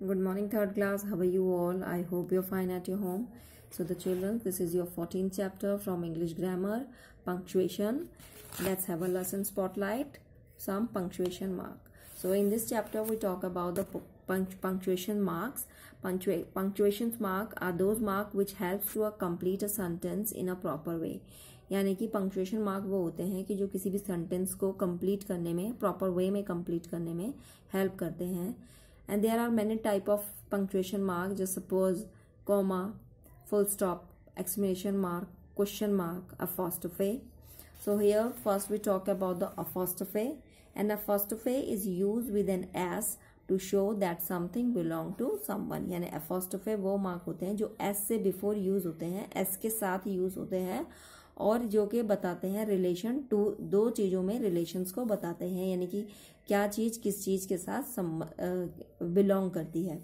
Good morning, third class. How are you all? I hope you're fine at your home. So the children, this is your 14th chapter from English grammar, punctuation. Let's have a lesson spotlight, some punctuation mark. So in this chapter, we talk about the punctuation marks. Punctuation mark are those mark which helps to complete a sentence in a proper way. यानी कि punctuation mark वो होते हैं कि जो किसी भी sentence को कंप्लीट करने में प्रॉपर वे में कंप्लीट करने में हेल्प करते हैं. And there are many type of punctuation mark, just suppose comma, full stop, exclamation mark, question mark, apostrophe. So here first we talk about the apostrophe, and apostrophe is used with an s to show that something belong to someone. यानी apostrophe वो mark होते हैं जो s से before use होते हैं, s के साथ यूज होते हैं और जो कि बताते हैं रिलेशन टू, दो चीज़ों में रिलेशंस को बताते हैं, यानी कि क्या चीज़ किस चीज़ के साथ बिलोंग करती है.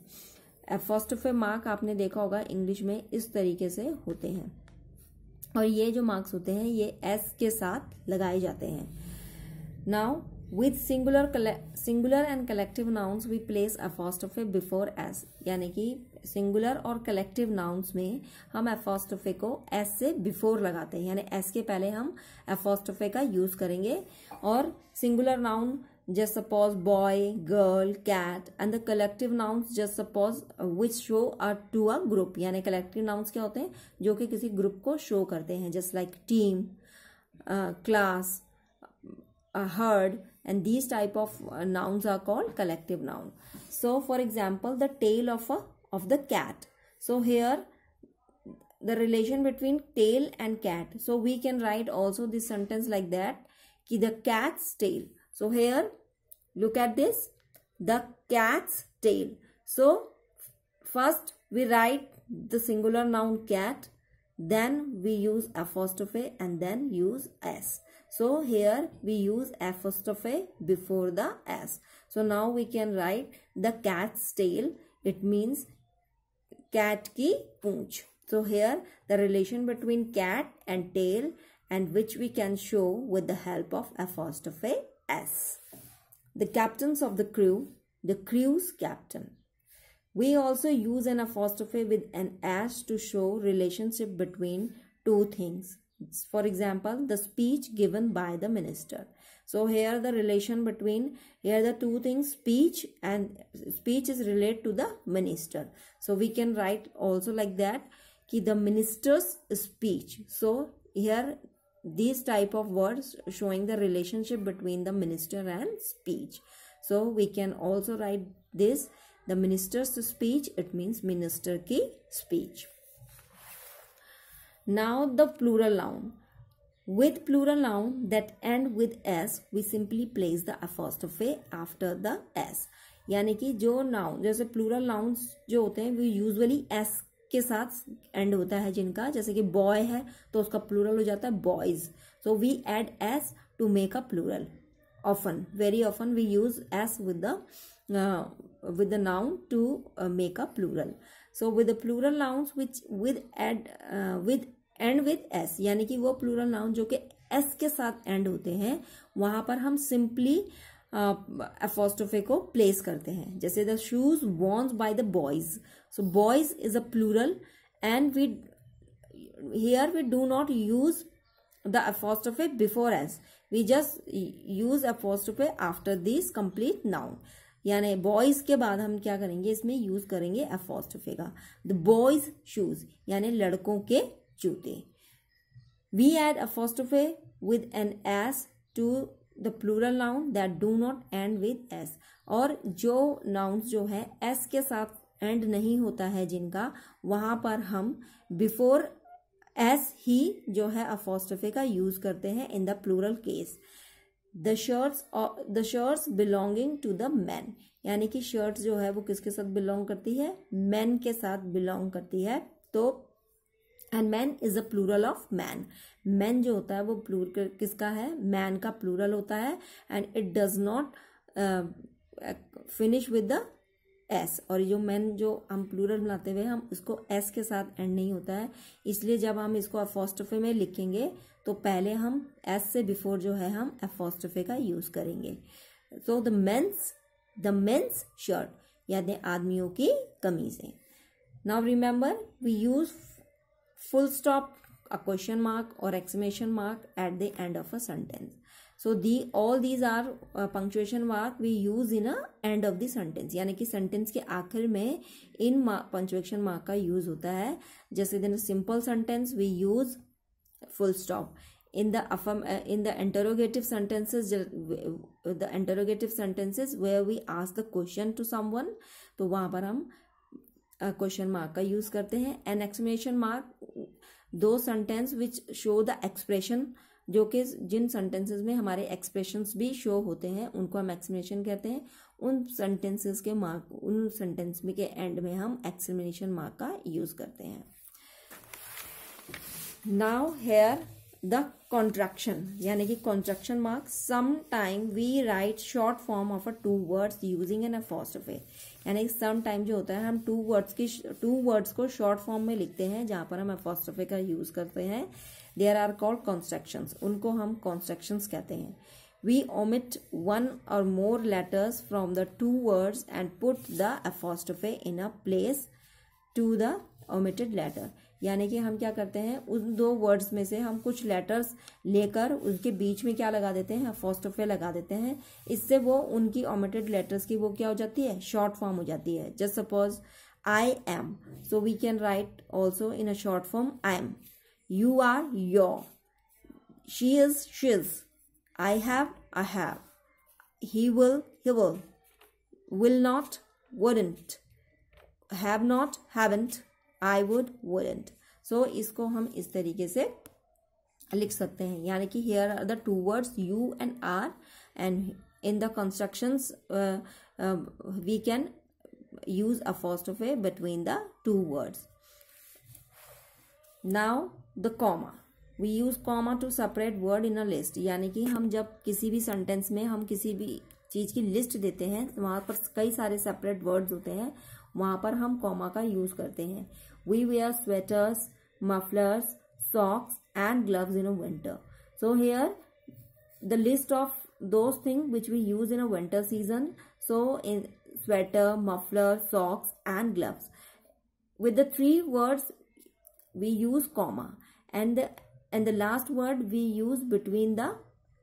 एपोस्ट्रोफे मार्क आपने देखा होगा इंग्लिश में इस तरीके से होते हैं और ये जो मार्क्स होते हैं ये एस के साथ लगाए जाते हैं. Now with singular and collective nouns we place apostrophe before S, यानी कि सिंगुलर और कलेक्टिव नाउन्स में हम एपोस्ट्रोफे को एस से बिफोर लगाते हैं, यानी एस के पहले हम एपोस्ट्रोफे का यूज करेंगे. और singular noun just suppose boy, girl, cat, and the collective nouns just suppose which show are to a group. यानी collective nouns क्या होते हैं जो कि किसी ग्रुप को शो करते हैं, just like team, class, herd, and these type of nouns are called collective noun. So for example the tail of the cat. So here the relation between tail and cat, so we can write also this sentence like that कि the cat's tail. So here look at this, the cat's tail. So first we write the singular noun cat, then we use apostrophe and then use s. So here we use apostrophe before the s. So now we can write the cat's tail. It means cat की पूंछ. So here the relation between cat and tail, and which we can show with the help of apostrophe s. The captains of the crew, the crew's captain. We also use an apostrophe with an s to show relationship between two things. For example, the speech given by the minister. So here the relation between, here the two things, speech and speech is related to the minister. So we can write also like that कि the minister's speech. So here these type of words showing the relationship between the minister and speech. So we can also write this, the minister's speech, it means minister की speech. Now the plural noun. With plural noun that end with s, we simply place the apostrophe after the s. यानी कि जो noun, जैसे plural nouns जो होते हैं वो usually s के साथ एंड होता है जिनका, जैसे कि बॉय है तो उसका प्लूरल हो जाता है boys. So we add S to make a plural. Often, very often we use S with the noun to make a plural. So with the plural nouns which with end with S, यानी कि वो plural noun जो कि S के साथ and होते हैं वहां पर हम सिंपली apostrophe को प्लेस करते हैं. जैसे the shoes worn by the boys. So boys is a plural and here we do not use the apostrophe before s. We just use apostrophe after this complete noun. यानी boys के बाद हम क्या करेंगे, इसमें यूज करेंगे apostrophe का. The boys shoes यानी लड़कों के जूते. We add apostrophe with an s to the plural noun that do not end with s. और जो nouns जो है s के साथ एंड नहीं होता है जिनका, वहां पर हम बिफोर s ही जो है apostrophe का यूज करते हैं in the plural case. the shirts belonging to the men, यानी कि शर्ट्स जो है वो किसके साथ बिलोंग करती है, men के साथ बिलोंग करती है. तो and men is a plural of man. Man जो होता है वो प्लूरल किसका है, मैन का प्लूरल होता है. And it does not finish with the S. और जो मैन जो हम प्लूरल बनाते हुए हम इसको एस के साथ एंड नहीं होता है, इसलिए जब हम इसको अपॉस्ट्रोफे में लिखेंगे तो पहले हम एस से बिफोर जो है हम अपॉस्ट्रोफे का यूज करेंगे. सो द मेंस शर्ट, यानी आदमियों की कमीजें. Now remember we use full stop, a question mark or exclamation mark at the end of a sentence. So all these are punctuation mark we use in a end of the sentence. यानी कि sentence के आखिर में इन punctuation mark का use होता है. जैसे in a simple sentence we use full stop. In the interrogative sentences, where we ask the question to someone, तो वहाँ पर हम क्वेश्चन मार्क का यूज करते हैं. एन एक्सक्लेमेशन मार्क दो sentence which show the expression, जो कि जिन सेंटेंसेस में हमारे एक्सप्रेशंस भी शो होते हैं उनको हम एक्सक्लेमेशन कहते हैं. उन सेंटेंसेस के मार्क, उन सेंटेंस में के एंड में हम एक्सक्लेमेशन मार्क का यूज करते हैं. नाउ हेयर द कॉन्ट्रैक्शन, यानी कि contraction mark. Some time we write short form of a 2 words using an apostrophe. यानी सम टाइम जो होता है हम 2 वर्ड्स को शॉर्ट फॉर्म में लिखते हैं जहां पर हम अपॉस्ट्रोफी का यूज करते हैं. There are called constructions. उनको हम कॉन्स्ट्रक्शंस कहते हैं. We omit 1 or more letters from the 2 words and put the apostrophe in a place to the omitted letter. यानी कि हम क्या करते हैं, उन 2 वर्ड्स में से हम कुछ लेटर्स लेकर उसके बीच में क्या लगा देते हैं, अपॉस्ट्रोफे लगा देते हैं. इससे वो उनकी ओमिटेड लेटर्स की वो क्या हो जाती है, शॉर्ट फॉर्म हो जाती है. Just suppose I am, so we can write also in a short form I am. You are you're, she is she's, I have, he will, will not, wouldn't, have not, haven't, I would, wouldn't. So इसको हम इस तरीके से लिख सकते हैं. यानी कि here are the 2 words you and are, and in the constructions we can use apostrophe between the 2 words. Now the comma. We use comma to separate word in a list. यानी कि हम जब किसी भी सेंटेंस में हम किसी भी चीज की लिस्ट देते हैं तो वहां पर कई सारे सेपरेट वर्ड्स होते हैं, वहां पर हम कॉमा का यूज करते हैं. We wear sweaters, mufflers, socks and gloves in a winter. So here the list of those things which we use in a winter season. So in sweater, muffler, socks and gloves. With the 3 words we use comma, and the last word we use between the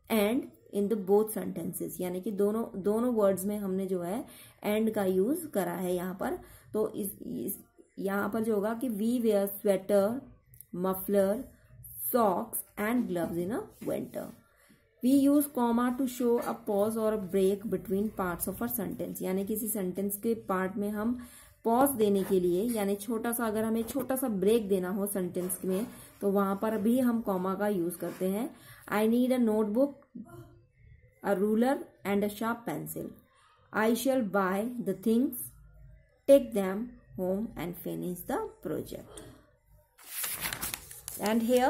and in the both sentences. यानी कि दोनों words में हमने जो है and का use करा है यहाँ पर. तो इस यहाँ पर जो होगा कि we wear sweater, muffler, socks and gloves in a winter. We use comma to show a pause और a break between parts of a sentence. यानी किसी सेंटेंस के पार्ट में हम पॉज देने के लिए, यानी छोटा सा, अगर हमें छोटा सा ब्रेक देना हो सेंटेंस में, तो वहां पर भी हम कॉमा का यूज करते हैं. I need a notebook, a ruler and a sharp pencil. I shall buy the things, take them home and finish the project. And here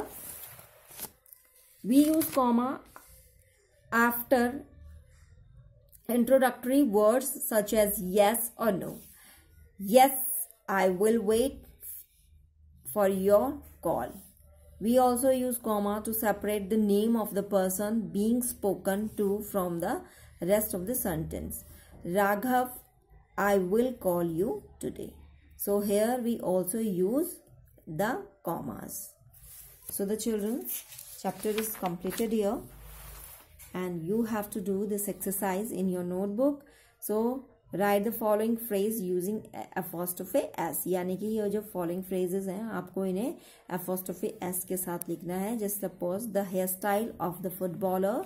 we use comma after introductory words such as yes or no. Yes, I will wait for your call. We also use comma to separate the name of the person being spoken to from the rest of the sentence. Raghav, I will call you today. So here we also use the commas. So the children's chapter is completed here, and you have to do this exercise in your notebook. So write the following phrase using apostrophe s. यानी कि ये जो following phrases हैं आपको इन्हें apostrophe s के साथ लिखना है. Just suppose the hairstyle of the footballer.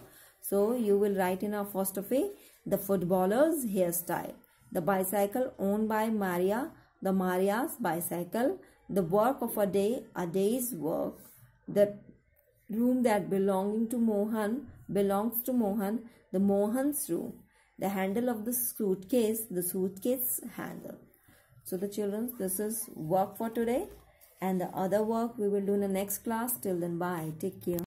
So you will write in apostrophe the footballer's hairstyle. The bicycle owned by Maria, the Maria's bicycle. The work of a day's work. The room that belongs to Mohan, the Mohan's room. The handle of the suitcase handle. So the children, this is work for today, and the other work we will do in the next class. Till then, bye. Take care.